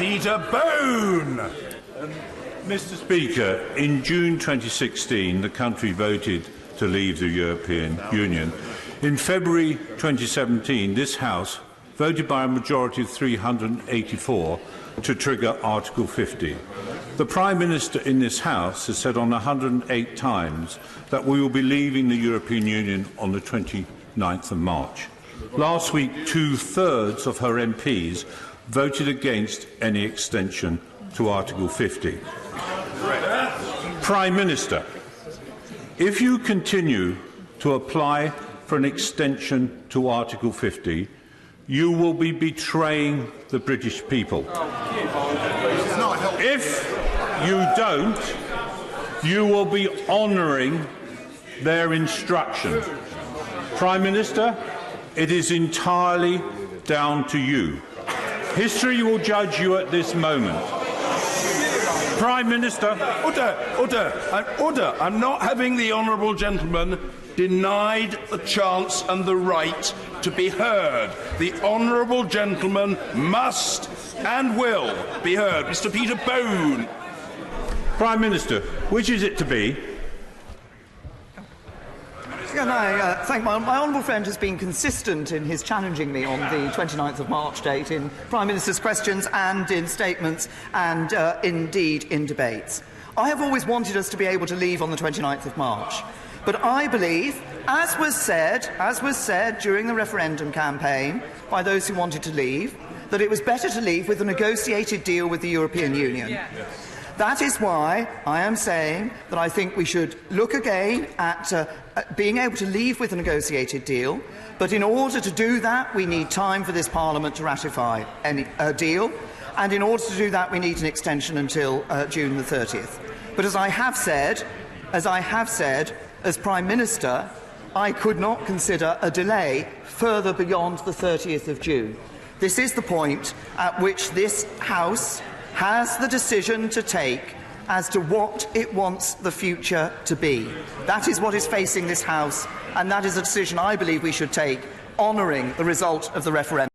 Peter Bone. Mr. Speaker, in June 2016, the country voted to leave the European Union. In February 2017, this House voted by a majority of 384 to trigger Article 50. The Prime Minister in this House has said on 108 times that we will be leaving the European Union on the 29th of March. Last week, 2/3 of her MPs voted against any extension to Article 50. Prime Minister, if you continue to apply for an extension to Article 50, you will be betraying the British people. If you don't, you will be honouring their instruction. Prime Minister, it is entirely down to you. History will judge you at this moment. Prime Minister. Order. I'm not having the honourable gentleman denied the chance and the right to be heard. The honourable gentleman must and will be heard. Mr. Peter Bone. Prime Minister, which is it to be? Can I thank my honourable friend has been consistent in his challenging me on the 29th of March date in Prime Minister's questions and in statements and indeed in debates. I have always wanted us to be able to leave on the 29th of March. But I believe, as was said during the referendum campaign by those who wanted to leave, that it was better to leave with a negotiated deal with the European Union. Yes. That is why I am saying that I think we should look again at being able to leave with a negotiated deal, but in order to do that we need time for this Parliament to ratify any deal, and in order to do that we need an extension until June the 30th. But as I have said, as Prime Minister, I could not consider a delay further beyond the 30th of June. This is the point at which this House has the decision to take as to what it wants the future to be. That is what is facing this House, and that is a decision I believe we should take, honouring the result of the referendum.